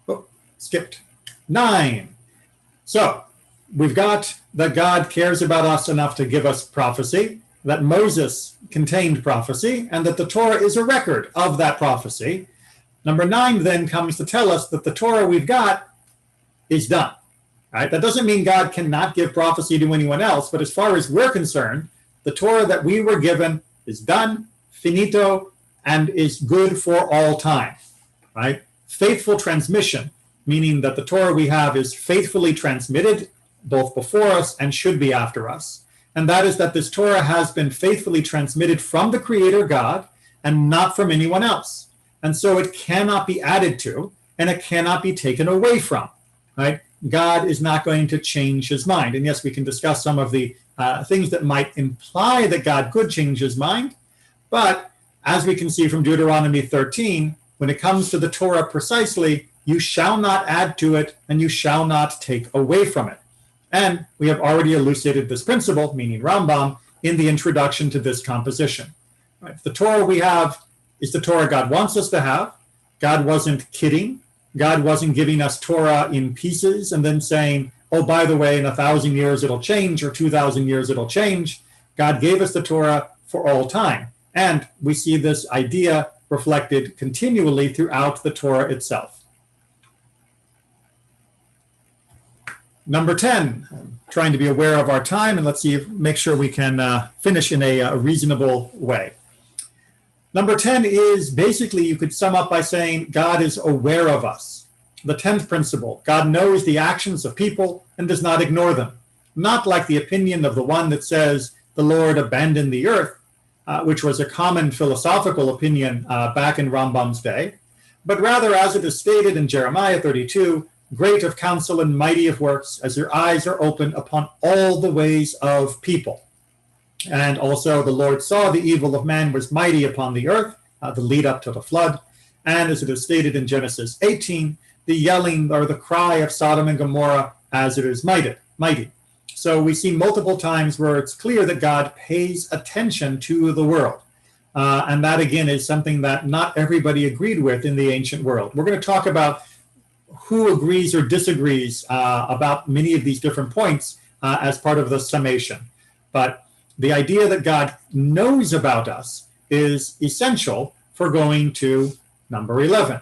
Oh, skipped. 9. So we've got that God cares about us enough to give us prophecy, that Moses contained prophecy, and that the Torah is a record of that prophecy. Number 9 then comes to tell us that the Torah we've got is done. Right? That doesn't mean God cannot give prophecy to anyone else, but as far as we're concerned, the Torah that we were given is done, finito, and is good for all time. Right? Faithful transmission, meaning that the Torah we have is faithfully transmitted both before us and should be after us. And that is that this Torah has been faithfully transmitted from the Creator God and not from anyone else. And so it cannot be added to, and it cannot be taken away from, right? God is not going to change his mind. And yes, we can discuss some of the things that might imply that God could change his mind. But as we can see from Deuteronomy 13, when it comes to the Torah precisely, you shall not add to it, and you shall not take away from it. And we have already elucidated this principle, meaning Rambam, in the introduction to this composition. Right? The Torah we have is the Torah God wants us to have. God wasn't kidding. God wasn't giving us Torah in pieces and then saying, oh, by the way, in 1,000 years it'll change, or 2,000 years it'll change. God gave us the Torah for all time. And we see this idea reflected continually throughout the Torah itself. Number 10, I'm trying to be aware of our time, and let's see, make sure we can finish in a reasonable way. Number 10 is basically, you could sum up by saying God is aware of us. The 10th principle, God knows the actions of people and does not ignore them. Not like the opinion of the one that says the Lord abandoned the earth, which was a common philosophical opinion back in Rambam's day, but rather as it is stated in Jeremiah 32, great of counsel and mighty of works, as your eyes are open upon all the ways of people. And also the Lord saw the evil of man was mighty upon the earth, the lead up to the flood. And as it is stated in Genesis 18, the yelling or the cry of Sodom and Gomorrah as it is mighty. So we see multiple times where it's clear that God pays attention to the world. And that, again, is something that not everybody agreed with in the ancient world. We're going to talk about who agrees or disagrees about many of these different points as part of the summation. But the idea that God knows about us is essential for going to number 11,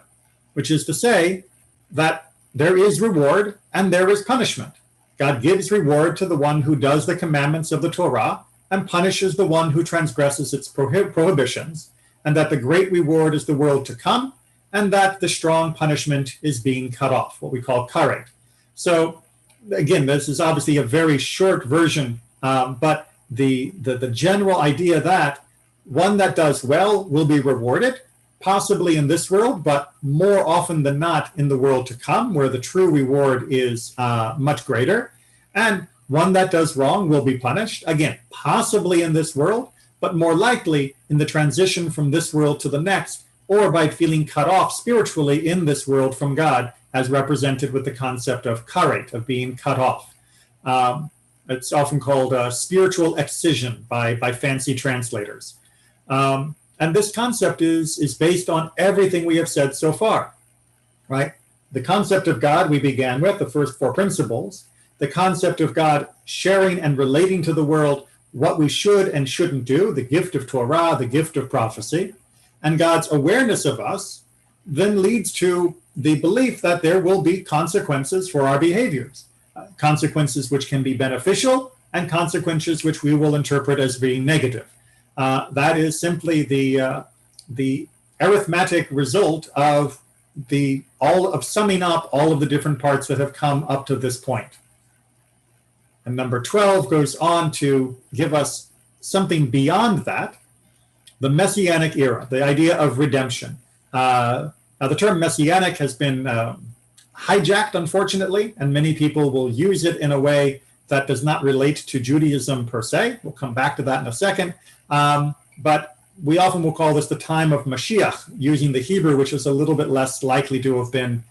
which is to say that there is reward and there is punishment. God gives reward to the one who does the commandments of the Torah and punishes the one who transgresses its prohibitions, and that the great reward is the world to come, and that the strong punishment is being cut off, what we call karet. So again, this is obviously a very short version, but the general idea that one that does well will be rewarded, possibly in this world, but more often than not in the world to come, where the true reward is much greater. And one that does wrong will be punished, again, possibly in this world, but more likely in the transition from this world to the next, or by feeling cut off spiritually in this world from God, as represented with the concept of karet, of being cut off. It's often called spiritual excision by fancy translators. And this concept is based on everything we have said so far, right? The concept of God we began with, the first 4 principles, the concept of God sharing and relating to the world what we should and shouldn't do, the gift of Torah, the gift of prophecy, and God's awareness of us then leads to the belief that there will be consequences for our behaviors, consequences which can be beneficial and consequences which we will interpret as being negative. That is simply the arithmetic result of summing up all of the different parts that have come up to this point. And number 12 goes on to give us something beyond that, the Messianic era, the idea of redemption. Now, the term Messianic has been hijacked, unfortunately, and many people will use it in a way that does not relate to Judaism per se. We'll come back to that in a second. But we often will call this the time of Mashiach, using the Hebrew, which is a little bit less likely to have been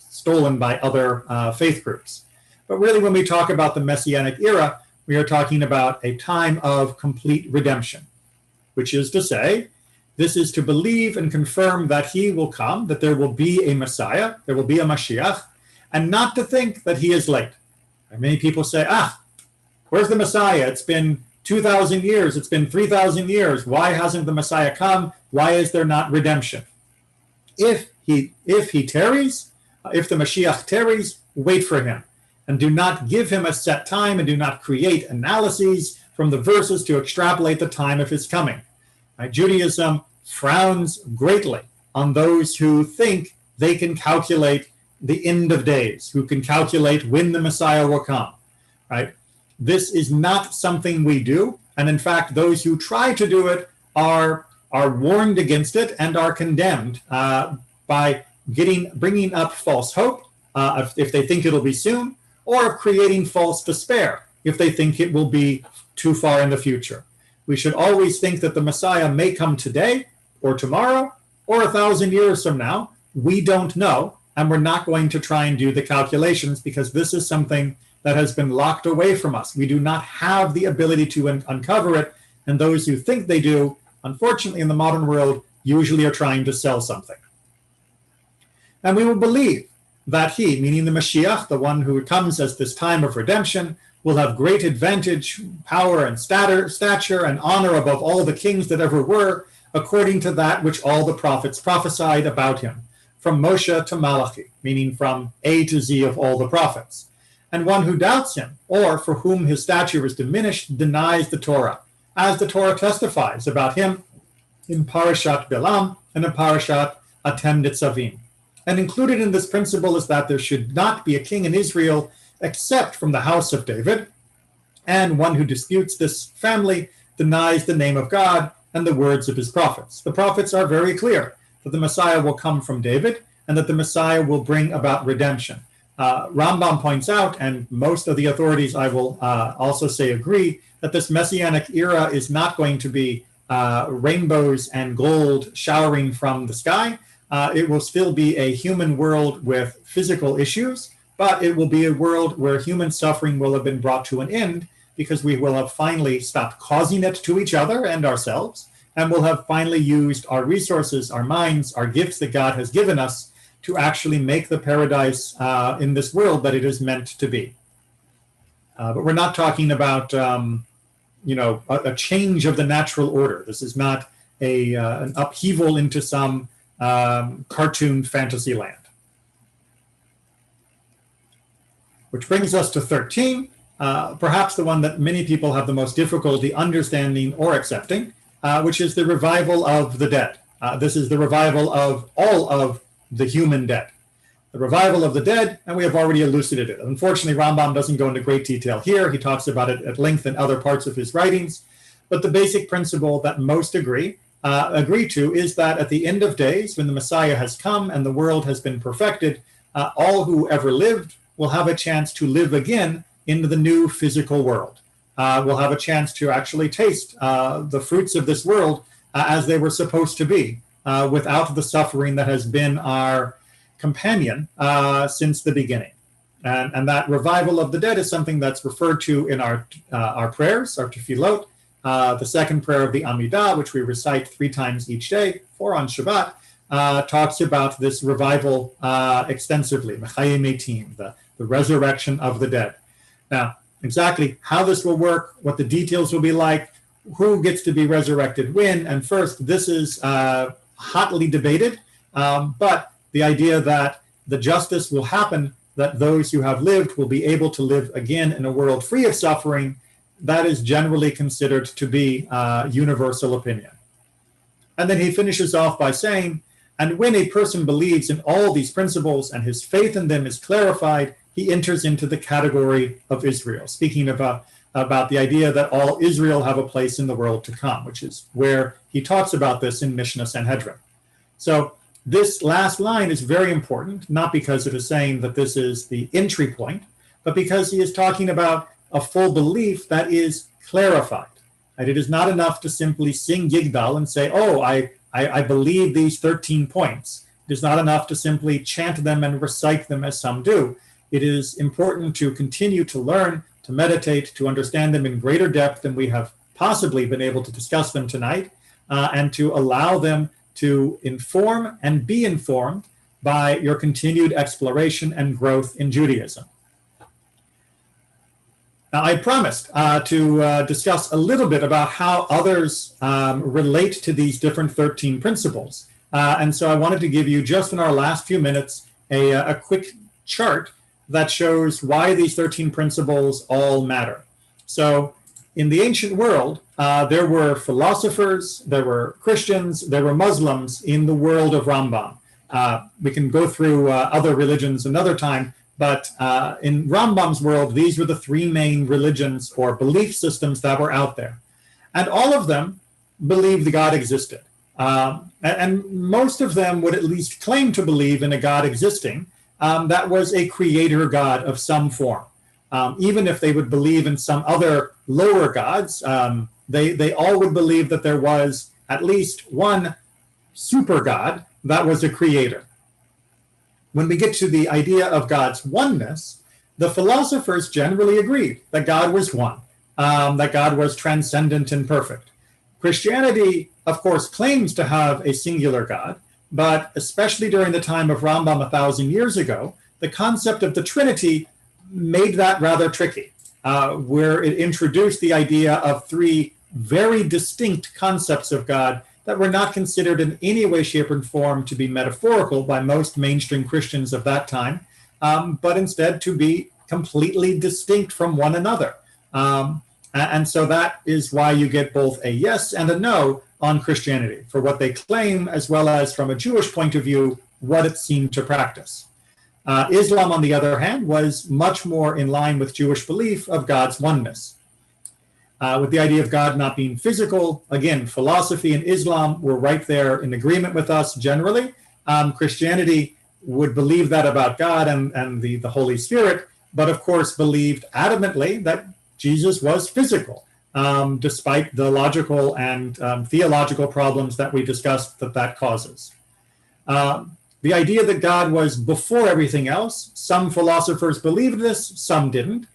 stolen by other faith groups. But really, when we talk about the Messianic era, we are talking about a time of complete redemption, which is to say, this is to believe and confirm that he will come, that there will be a Messiah, there will be a Mashiach, and not to think that he is late. And many people say, where's the Messiah? It's been 2,000 years, it's been 3,000 years. Why hasn't the Messiah come? Why is there not redemption? If he tarries, if the Mashiach tarries, wait for him. And do not give him a set time, and do not create analyses from the verses to extrapolate the time of his coming. Judaism frowns greatly on those who think they can calculate the end of days, who can calculate when the Messiah will come. Right? This is not something we do, and in fact, those who try to do it are warned against it and are condemned by bringing up false hope if they think it'll be soon, or of creating false despair if they think it will be too far in the future. We should always think that the Messiah may come today or tomorrow or 1,000 years from now. We don't know, and we're not going to try and do the calculations because this is something that has been locked away from us. We do not have the ability to uncover it, and those who think they do, unfortunately in the modern world, usually are trying to sell something. And we will believe that he, meaning the Mashiach, the one who comes as this time of redemption, will have great advantage, power, and stature, and honor above all the kings that ever were, according to that which all the prophets prophesied about him, from Moshe to Malachi, meaning from A to Z of all the prophets. And one who doubts him, or for whom his stature is diminished, denies the Torah, as the Torah testifies about him in Parashat Bilam and in Parashat Atem Nitzavim. And included in this principle is that there should not be a king in Israel except from the house of David, and one who disputes this family denies the name of God and the words of his prophets. The prophets are very clear that the Messiah will come from David and that the Messiah will bring about redemption. Rambam points out, and most of the authorities I will also say agree, that this Messianic era is not going to be rainbows and gold showering from the sky. It will still be a human world with physical issues, but it will be a world where human suffering will have been brought to an end because we will have finally stopped causing it to each other and ourselves, and will have finally used our resources, our minds, our gifts that God has given us to actually make the paradise in this world that it is meant to be. But we're not talking about, a change of the natural order. This is not an upheaval into some cartoon fantasy land. Which brings us to 13, perhaps the one that many people have the most difficulty understanding or accepting, which is the revival of the dead. This is the revival of all of the human dead. The revival of the dead, and we have already elucidated it. Unfortunately, Rambam doesn't go into great detail here. He talks about it at length in other parts of his writings. But the basic principle that most agree to is that at the end of days, when the Messiah has come and the world has been perfected, all who ever lived will have a chance to live again into the new physical world. We'll have a chance to actually taste the fruits of this world as they were supposed to be, without the suffering that has been our companion since the beginning. And that revival of the dead is something that's referred to in our prayers, our tefillot. The second prayer of the Amidah, which we recite 3 times each day, 4 on Shabbat, talks about this revival extensively, Mechayei Metim, the resurrection of the dead. Now, exactly how this will work, what the details will be like, who gets to be resurrected when, and first, this is hotly debated, but the idea that the justice will happen, that those who have lived will be able to live again in a world free of suffering, that is generally considered to be universal opinion. And then he finishes off by saying, and when a person believes in all these principles and his faith in them is clarified, he enters into the category of Israel, speaking about the idea that all Israel have a place in the world to come, which is where he talks about this in Mishnah Sanhedrin. So this last line is very important, not because it is saying that this is the entry point, but because he is talking about a full belief that is clarified. And it is not enough to simply sing Yigdal and say, oh, I believe these 13 points. It is not enough to simply chant them and recite them as some do. It is important to continue to learn, to meditate, to understand them in greater depth than we have possibly been able to discuss them tonight, and to allow them to inform and be informed by your continued exploration and growth in Judaism. Now, I promised to discuss a little bit about how others relate to these different 13 principles. And so I wanted to give you, just in our last few minutes, a quick chart that shows why these 13 principles all matter. So in the ancient world, there were philosophers, there were Christians, there were Muslims in the world of Rambam. We can go through other religions another time, but in Rambam's world, these were the three main religions or belief systems that were out there. And all of them believed the God existed. And most of them would at least claim to believe in a God existing that was a creator God of some form. Even if they would believe in some other lower gods, they all would believe that there was at least one super God that was a creator. When we get to the idea of God's oneness, the philosophers generally agreed that God was one, that God was transcendent and perfect. Christianity, of course, claims to have a singular God, but especially during the time of Rambam 1,000 years ago, the concept of the Trinity made that rather tricky, where it introduced the idea of three very distinct concepts of God that were not considered in any way, shape, or form to be metaphorical by most mainstream Christians of that time, but instead to be completely distinct from one another. And so that is why you get both a yes and a no on Christianity, for what they claim, as well as from a Jewish point of view, what it seemed to practice. Islam, on the other hand, was much more in line with Jewish belief of God's oneness. With the idea of God not being physical, again, philosophy and Islam were right there in agreement with us generally. Christianity would believe that about God and the Holy Spirit, but of course believed adamantly that Jesus was physical, despite the logical and theological problems that we discussed that causes. The idea that God was before everything else, some philosophers believed this, some didn't.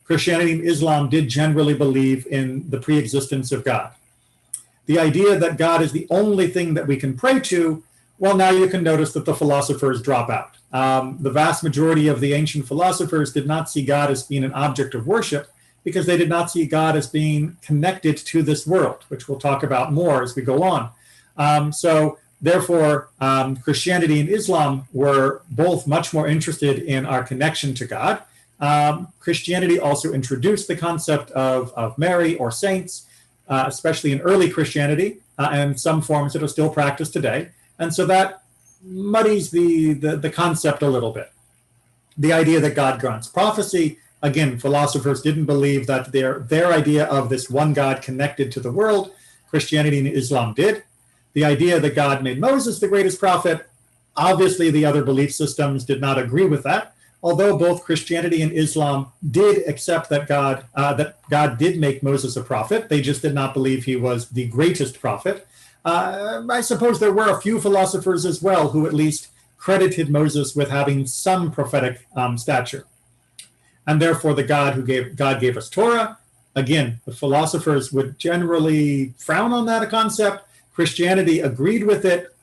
Christianity and Islam did generally believe in the pre-existence of God. The idea that God is the only thing that we can pray to, well, now you can notice that the philosophers drop out. The vast majority of the ancient philosophers did not see God as being an object of worship because they did not see God as being connected to this world, which we'll talk about more as we go on. So therefore, Christianity and Islam were both much more interested in our connection to God. Christianity also introduced the concept of Mary or saints, especially in early Christianity, and some forms that are still practiced today. And so that muddies the concept a little bit. The idea that God grants prophecy, again, philosophers didn't believe that their idea of this one God connected to the world. Christianity and Islam did. The idea that God made Moses the greatest prophet, obviously the other belief systems did not agree with that. Although both Christianity and Islam did accept that God did make Moses a prophet, they just did not believe he was the greatest prophet. I suppose there were a few philosophers as well who at least credited Moses with having some prophetic stature. And therefore, God gave us Torah. Again, the philosophers would generally frown on that concept. Christianity agreed with it,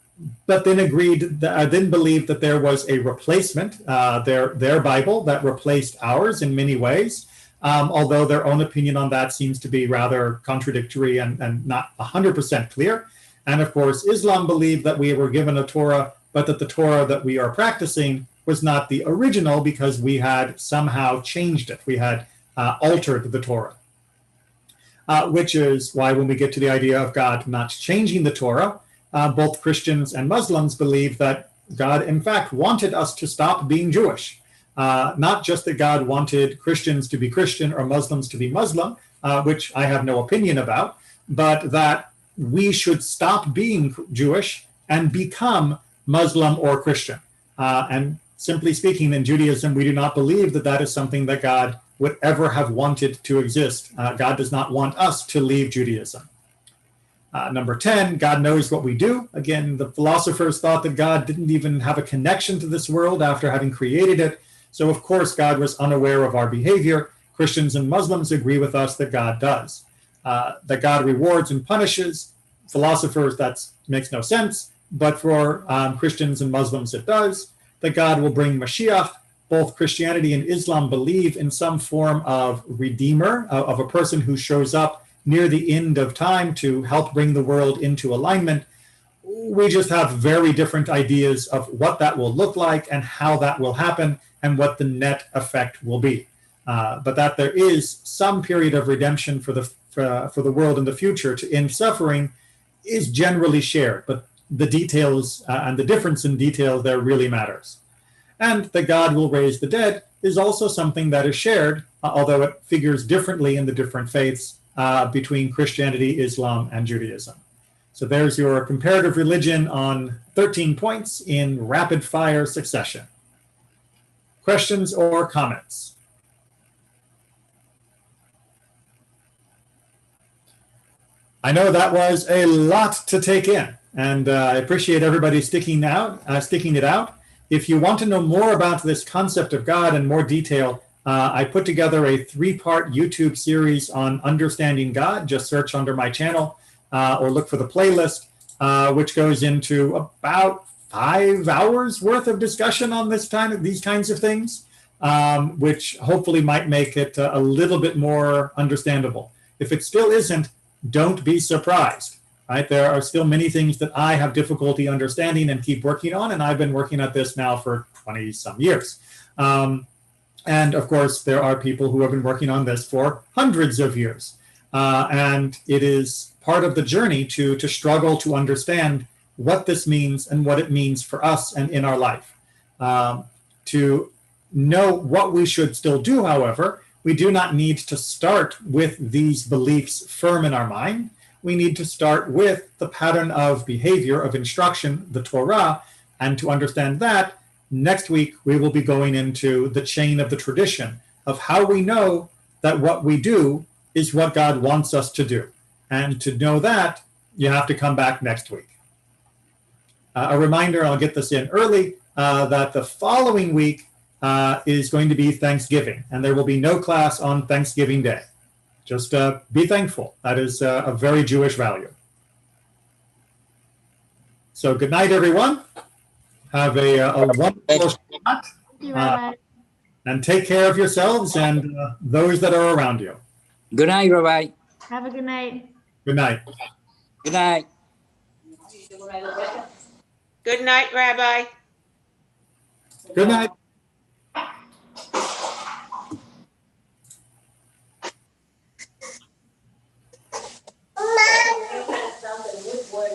but then believed that there was a replacement, their Bible, that replaced ours in many ways, although their own opinion on that seems to be rather contradictory and not 100% clear. And of course, Islam believed that we were given a Torah but that the Torah that we are practicing was not the original because we had somehow changed it. We had altered the Torah. Which is why when we get to the idea of God not changing the Torah, both Christians and Muslims believe that God, in fact, wanted us to stop being Jewish. Not just that God wanted Christians to be Christian or Muslims to be Muslim, which I have no opinion about, but that we should stop being Jewish and become Muslim or Christian. And simply speaking, in Judaism, we do not believe that that is something that God would ever have wanted to exist. God does not want us to leave Judaism. Number 10, God knows what we do. Again, the philosophers thought that God didn't even have a connection to this world after having created it. So of course, God was unaware of our behavior. Christians and Muslims agree with us that God does. That God rewards and punishes. Philosophers, that makes no sense. But for Christians and Muslims, it does. That God will bring Mashiach. Both Christianity and Islam believe in some form of redeemer, of a person who shows up near the end of time to help bring the world into alignment. We just have very different ideas of what that will look like and how that will happen and what the net effect will be. But that there is some period of redemption for the world in the future to end suffering is generally shared, but the details and the difference in detail there really matters. And that God will raise the dead is also something that is shared, although it figures differently in the different faiths between Christianity, Islam, and Judaism. So there's your comparative religion on 13 points in rapid fire succession. Questions or comments? I know that was a lot to take in, and I appreciate everybody sticking it out. If you want to know more about this concept of God in more detail, I put together a 3-part YouTube series on understanding God. Just search under my channel or look for the playlist, which goes into about 5 hours worth of discussion on these kinds of things, which hopefully might make it a little bit more understandable. If it still isn't, don't be surprised. Right? There are still many things that I have difficulty understanding and keep working on, and I've been working at this now for 20-some years. And of course, there are people who have been working on this for hundreds of years. And it is part of the journey to struggle to understand what this means and what it means for us and in our life. To know what we should still do, however, we do not need to start with these beliefs firm in our mind. We need to start with the pattern of behavior, of instruction, the Torah, and to understand that, next week we will be going into the chain of the tradition of how we know that what we do is what God wants us to do. And to know that, you have to come back next week. A reminder, I'll get this in early, that the following week is going to be Thanksgiving, and there will be no class on Thanksgiving Day. Just be thankful. That is a very Jewish value. So good night, everyone. Have a wonderful Shabbat. And take care of yourselves and those that are around you. Good night, Rabbi. Have a good night. Good night. Good night. Good night, Rabbi. Good night.